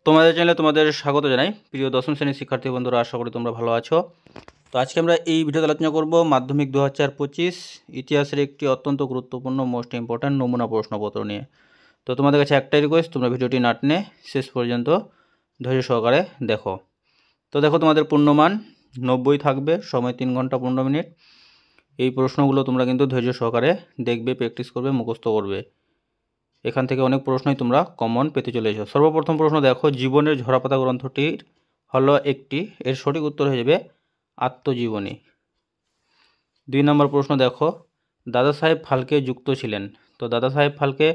তোমাদের চ্যানেলে তোমাদের স্বাগত জানাই। প্রিয় দশম শ্রেণীর শিক্ষার্থী বন্ধুরা, আশা করি তোমরা ভালো আছো। তো আজকে আমরা এই ভিডিওতে আলোচনা করব মাধ্যমিক 2025 ইতিহাসের একটি অত্যন্ত গুরুত্বপূর্ণ মোস্ট ইম্পর্ট্যান্ট নমুনা প্রশ্নপত্র নিয়ে। তো তোমাদের কাছে একটাই রিকোয়েস্ট, তোমরা ভিডিওটি না টেনে শেষ পর্যন্ত ধৈর্য সহকারে দেখো। তো দেখো, তোমাদের পূর্ণমান 90 থাকবে, সময় 3 ঘন্টা 15 মিনিট। এই প্রশ্নগুলো তোমরা কিন্তু ধৈর্য সহকারে দেখবে, প্র্যাকটিস করবে, মুখস্থ করবে। এখান থেকে অনেক প্রশ্নই তোমরা কমন পেতে চলেছ। সর্বপ্রথম প্রশ্ন দেখো, জীবনের ঝরাপাতা গ্রন্থটির হলো একটি, এর সঠিক উত্তর হয়ে যাবে আত্মজীবনী। 2 নম্বর প্রশ্ন দেখো, দাদা সাহেব ফালকে যুক্ত ছিলেন। তো দাদা সাহেব ফালকে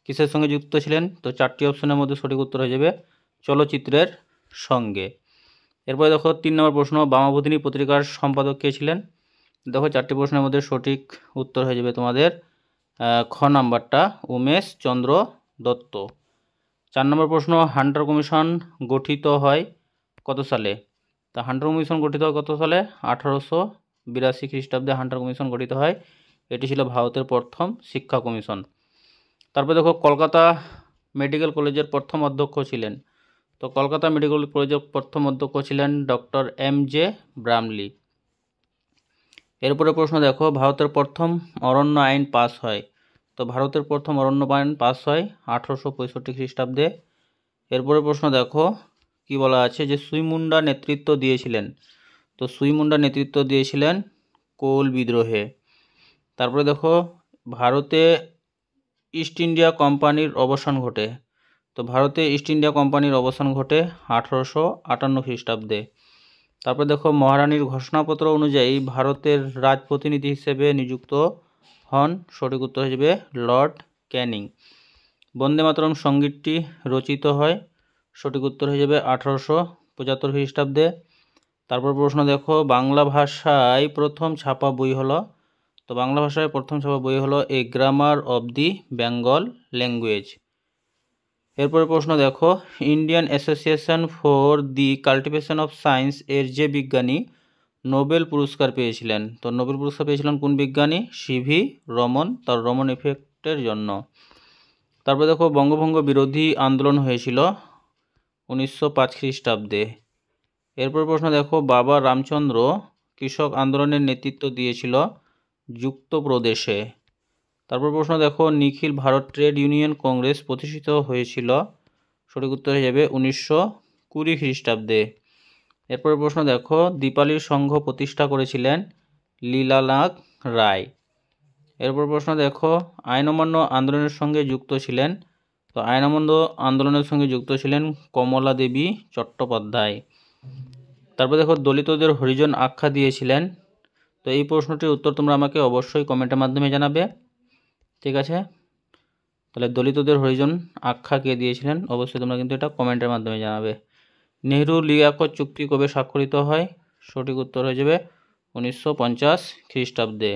কিসের সঙ্গে যুক্ত ছিলেন? তো 4টি অপশনের মধ্যে সঠিক উত্তর হয়ে যাবে চলচ্চিত্রের সঙ্গে। এরপরে দেখো 3 নম্বর প্রশ্ন, বামাবোধিনী পত্রিকার সম্পাদক কে ছিলেন? দেখো 4টি প্রশ্নের মধ্যে সঠিক উত্তর হয়ে যাবে তোমাদের খ নাম্বারটা, উমেশ চন্দ্র দত্ত। 4 নম্বর প্রশ্ন, হান্টার কমিশন গঠিত হয় কত সালে? তা হান্টার কমিশন গঠিত হয় কত সালে? 1882 খ্রিস্টাব্দে হান্টার কমিশন গঠিত হয়। এটি ছিল ভারতের প্রথম শিক্ষা কমিশন। তারপরে দেখো, কলকাতা মেডিকেল কলেজের প্রথম অধ্যক্ষ ছিলেন। তো কলকাতা মেডিকেল কলেজের প্রথম অধ্যক্ষ ছিলেন ডক্টর M.J. ব্রামলি। এরপরে প্রশ্ন দেখো, ভারতের প্রথম অরণ্য আইন পাস হয়। তো ভারতের প্রথম অরণ্য আইন পাস হয় 1865 খ্রিস্টাব্দে। এরপরে প্রশ্ন দেখো, কি বলা আছে যে সুই-মুন্ডা নেতৃত্ব দিয়েছিলেন। তো সুই-মুন্ডা নেতৃত্ব দিয়েছিলেন কোল বিদ্রোহে। তারপরে দেখো, ভারতে ইস্ট ইন্ডিয়া কোম্পানির অবসান ঘটে। তো ভারতে ইস্ট ইন্ডিয়া কোম্পানির অবসান ঘটে 1858 খ্রিস্টাব্দে। তারপরে দেখো, মহারানীর ঘোষণাপত্র অনুযায়ী ভারতের রাজপ্রতিনিধি হিসেবে নিযুক্ত হন। সঠিক উত্তর হয়ে যাবে লর্ড ক্যানিং। বন্দে মাতরম সঙ্গীতটি রচিত হয়। সঠিক উত্তর হয়ে যাবে 1875 খ্রিস্টাব্দে। তারপর প্রশ্ন দেখো, বাংলা ভাষায় প্রথম ছাপা বই হলো। তো বাংলা ভাষায় প্রথম ছাপা বই হলো a grammar of the Bengal language. এরপরে প্রশ্ন দেখো, Indian association for the cultivation of science এর যে বিজ্ঞানী নোবেল পুরস্কার পেয়েছিলেন। তো নোবেল পুরস্কার পেয়েছিলেন কোন বিজ্ঞানী? CV রমন, তার রমন ইফেক্টের জন্য। তারপরে দেখো, বঙ্গভঙ্গ বিরোধী আন্দোলন হয়েছিল 1905 খ্রিস্টাব্দে। এরপর প্রশ্ন দেখো, বাবা রামচন্দ্র কৃষক আন্দোলনের নেতৃত্ব দিয়েছিল যুক্তপ্রদেশে। তারপর প্রশ্ন দেখো, নিখিল ভারত ট্রেড ইউনিয়ন কংগ্রেস প্রতিষ্ঠিত হয়েছিল। সঠিক উত্তর হয়ে যাবে 1920 খ্রিস্টাব্দে। এরপরে প্রশ্ন দেখো, দীপালির সংঘ প্রতিষ্ঠা করেছিলেন লীলানাথ রায়। এরপর প্রশ্ন দেখো, আইন অমান্য আন্দোলনের সঙ্গে যুক্ত ছিলেন। তো আইন অমান্য আন্দোলনের সঙ্গে যুক্ত ছিলেন কমলা দেবী চট্টোপাধ্যায়। তারপর দেখো, দলিতদের হরিজন আখ্যা দিয়েছিলেন। তো এই প্রশ্নটির উত্তর তোমরা আমাকে অবশ্যই কমেন্টের মাধ্যমে জানাবে, ঠিক আছে? তাহলে দলিতদের হরিজন আখ্যা কে দিয়েছিলেন অবশ্যই তোমরা কিন্তু এটা কমেন্টের মাধ্যমে জানাবে। নেহরু লিয়াকত চুক্তি কবে স্বাক্ষরিত হয়? সঠিক উত্তর হয়ে যাবে 1950 খ্রিস্টাব্দে।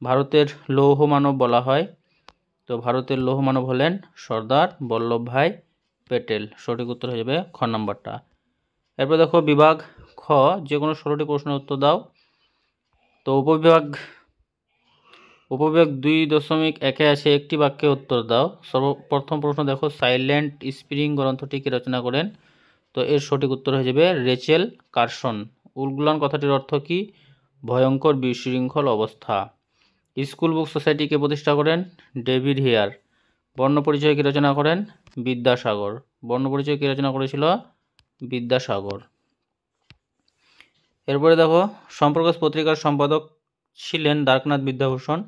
ভারতের লৌহ মানব বলা হয়। তো ভারতের লৌহ মানব হলেন সর্দার বল্লভভাই প্যাটেল। সঠিক উত্তর হয়ে যাবে খ নাম্বারটা। এরপর দেখো, বিভাগ খ যে কোনো 16টি প্রশ্নের উত্তর দাও। তো উপবিভাগ 2.1 আছে, একটি বাক্যে উত্তর দাও। সর্বপ্রথম প্রশ্ন দেখো, সাইলেন্ট স্প্রিং গ্রন্থটি কে রচনা করেন? তো এর সঠিক উত্তর হয়ে যাবে রেচেল কার্সন। উলগুলান কথাটির অর্থ কি? ভয়ঙ্কর বিশৃঙ্খল অবস্থা। স্কুল বুক সোসাইটি কে প্রতিষ্ঠা করেন? David Hare. বর্ণপরিচয় কে রচনা করেন? বিদ্যাসাগর। বর্ণপরিচয় কে রচনা করেছিল? বিদ্যাসাগর। এরপরে দেখো, সম্প্রকাশ পত্রিকার সম্পাদক ছিলেন দ্বারকানাথ বিদ্যাভূষণ।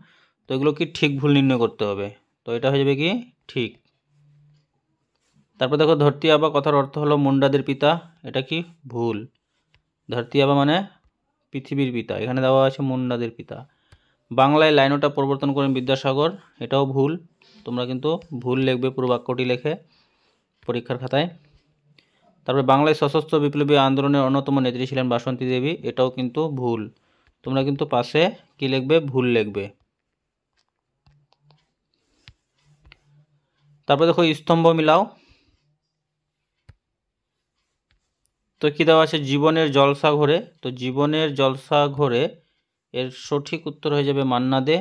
তো এগুলো কি ঠিক ভুল নির্ণয় করতে হবে। তো এটা হয়ে যাবে কি ঠিক। তারপর দেখো, ধরতি আবা কথার অর্থ হলো মুন্ডাদের পিতা। এটা কি ভুল। ধরতি আবা মানে পৃথিবীর পিতা, এখানে দেওয়া আছে মুন্ডাদের পিতা। বাংলায় লাইনটা পরিবর্তন করেন বিদ্যাসাগর। এটাও ভুল। তোমরা কিন্তু ভুল লিখবে পুরো বাক্যটি লেখে পরীক্ষার খাতায়। তারপরে বাংলায় সশস্ত্র বিপ্লবী আন্দোলনের অন্যতম নেত্রী ছিলেন বাসন্তী দেবী। এটাও কিন্তু ভুল। তোমরা কিন্তু পাশে কি লিখবে? ভুল লিখবে। তারপরে দেখো, স্তম্ভ মিলাও। তো কি দেওয়া আছে? জীবনের জলসা ঘরে। তো জীবনের জলসা ঘরে এর সঠিক উত্তর হয়ে যাবে মান্না দে।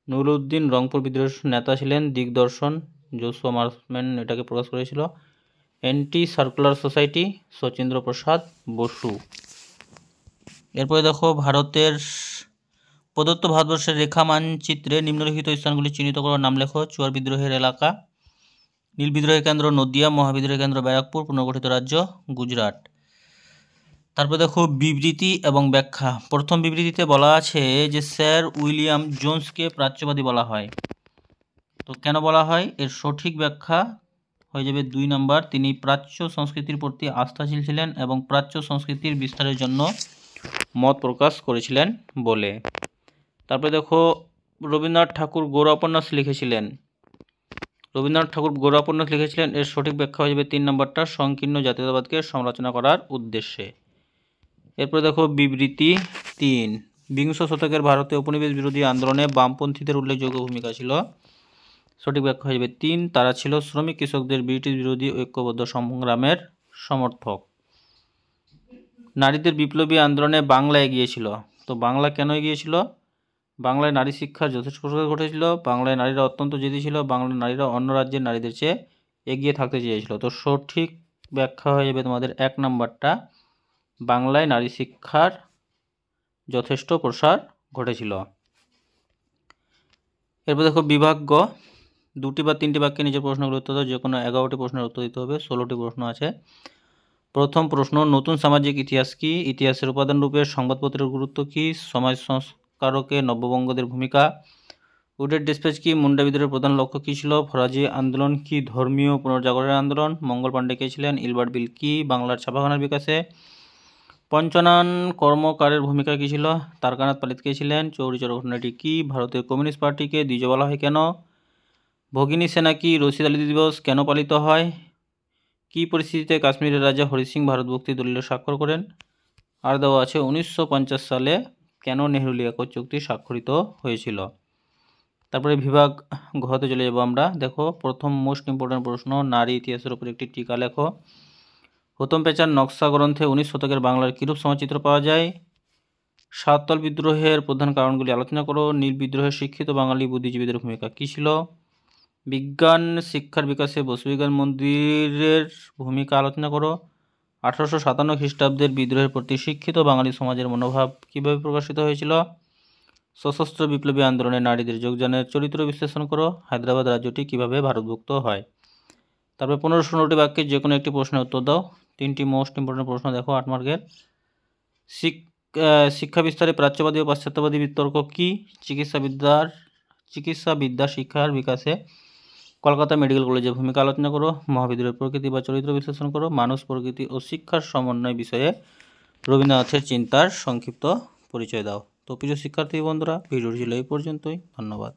নুরুদ্দিন রংপুর বিদ্রোহের নেতা ছিলেন। দিগদর্শন জোসুয়া মার্সম্যান এটাকে প্রকাশ করেছিল। অ্যান্টি সার্কুলার সোসাইটি শচীন্দ্র প্রসাদ বসু। এরপরে দেখো ভারতের প্রদত্ত ভারতবর্ষের রেখা মানচিত্রে নিম্নলিখিত স্থানগুলি চিহ্নিত করার নাম লেখো। চুয়ার বিদ্রোহের এলাকা, নীল বিদ্রোহের কেন্দ্র নদিয়া, মহাবিদ্রোহের কেন্দ্র ব্যারাকপুর, পুনর্গঠিত রাজ্য গুজরাট। তারপর দেখো বিবৃতি এবং ব্যাখ্যা। প্রথম বিবৃতিতে বলা আছে যে স্যার উইলিয়াম জোন্সকে প্রাচ্যবাদী বলা হয়। তো কেন বলা হয়, এর সঠিক ব্যাখ্যা হয়ে যাবে 2 নম্বর। তিনি প্রাচ্য সংস্কৃতির প্রতি আস্থাশীল ছিলেন এবং প্রাচ্য সংস্কৃতির বিস্তারের জন্য মত প্রকাশ করেছিলেন বলে। তারপরে দেখো রবীন্দ্রনাথ ঠাকুর গোরা উপন্যাস লিখেছিলেন। রবীন্দ্রনাথ ঠাকুর গোরা উপন্যাস লিখেছিলেন, এর সঠিক ব্যাখ্যা হয়ে যাবে 3 নম্বরটা, সংকীর্ণ জাতীয়তাবাদকে সমালোচনা করার উদ্দেশ্যে। এরপরে দেখো বিবৃতি 3, বিংশ শতকের ভারতে উপনিবেশ বিরোধী আন্দোলনে বামপন্থীদের উল্লেখযোগ্য ভূমিকা ছিল। সঠিক ব্যাখ্যা হয়ে যাবে 3, তারা ছিল শ্রমিক কৃষকদের ব্রিটিশ বিরোধী ঐক্যবদ্ধ সংগ্রামের সমর্থক। নারীদের বিপ্লবী আন্দোলনে বাংলা এগিয়েছিল। তো বাংলা কেন এগিয়েছিল? বাংলায় নারী শিক্ষার যথেষ্ট প্রসার ঘটেছিল, বাংলায় নারীরা অত্যন্ত জেদি ছিল, বাংলার নারীরা অন্য রাজ্যের নারীদের চেয়ে এগিয়ে থাকতে চেয়েছিল। তো সঠিক ব্যাখ্যা হয়ে যাবে তোমাদের 1 নম্বরটা, বাংলায় নারী শিক্ষার যথেষ্ট প্রসার ঘটেছিল। এরপর দেখো বিভাগ গ, 2টি বা 3টি বাক্যে নিজের প্রশ্নগুলো উত্তর দাও। যে কোনো 11টি প্রশ্নের উত্তর দিতে হবে। 16টি প্রশ্ন আছে। প্রথম প্রশ্ন, নতুন সামাজিক ইতিহাস কি? ইতিহাসের উপাদান রূপে সংবাদপত্রের গুরুত্ব কি? সমাজ সংস্কারকে নব্যবঙ্গদের ভূমিকা। উডের ডিসপ্যাচ কি? মুন্ডা বিদ্রোহের প্রধান লক্ষ্য কী ছিল? ফরাজি আন্দোলন কি ধর্মীয় পুনর্জাগরণের আন্দোলন? মঙ্গল পাণ্ডে কে ছিলেন? ইলবার্ট বিল কি? বাংলার ছাপাখানার বিকাশে। পঞ্চনান কর্মকারের ভূমিকা কী ছিল? তারকানাথ পালিত কে ছিলেন? চৌরি চৌরা ঘটনাটি কি? ভারতীয় কমিউনিস্ট পার্টিকে দ্বিজ বলা হয় কেন? ভগিনী সেনা কি? রশিদ আলী দিবস কেন পালিত হয়? কি পরিস্থিতিতে কাশ্মীরের রাজা হরি সিং ভারত ভক্তি দলিল স্বাক্ষর করেন? আর দেওয়া আছে 1950 সালে কেন নেহরু লিয়াকত চুক্তি স্বাক্ষরিত হয়েছিল। তারপরে বিভাগ ঘতে চলে যাব আমরা। দেখো প্রথম মোস্ট ইম্পর্টেন্ট প্রশ্ন, নারী ইতিহাসের উপর একটি টিকা লেখো। প্রথম পেঁচার নকশা গ্রন্থে 19 শতকের বাংলার কিরূপ সমাজচিত্র পাওয়া যায়? সাঁওতাল বিদ্রোহের প্রধান কারণগুলি আলোচনা করো। নীল বিদ্রোহের শিক্ষিত বাঙালি বুদ্ধিজীবীদের ভূমিকা কী ছিল? বিজ্ঞান শিক্ষার বিকাশে বসুবিজ্ঞান মন্দিরের ভূমিকা আলোচনা করো। 1857 খ্রিস্টাব্দের বিদ্রোহের প্রতি শিক্ষিত বাঙালি সমাজের মনোভাব কীভাবে প্রকাশিত হয়েছিল? সশস্ত্র বিপ্লবী আন্দোলনে নারীদের যোগদানের চরিত্র বিশ্লেষণ করো। হায়দ্রাবাদ রাজ্যটি কীভাবে ভারতভুক্ত হয়? তারপরে 15-16টি বাক্যে যে কোনো একটি প্রশ্নের উত্তর দাও। 3টি মোস্ট ইম্পর্টেন্ট প্রশ্ন দেখো 8 মার্কের। শিক্ষা বিস্তারে প্রাচ্যবাদী ও পাশ্চাত্যবাদী বিতর্ক কী? চিকিৎসাবিদ্যা শিক্ষার বিকাশে কলকাতা মেডিকেল কলেজের ভূমিকা আলোচনা করো। মহাবিদ্রোহের প্রকৃতি বা চরিত্র বিশ্লেষণ করো। মানুষ, প্রকৃতি ও শিক্ষার সমন্বয় বিষয়ে রবীন্দ্রনাথের চিন্তার সংক্ষিপ্ত পরিচয় দাও। তো প্রিয় শিক্ষার্থী বন্ধুরা, ভিডিওটি ছিল এই পর্যন্তই। ধন্যবাদ।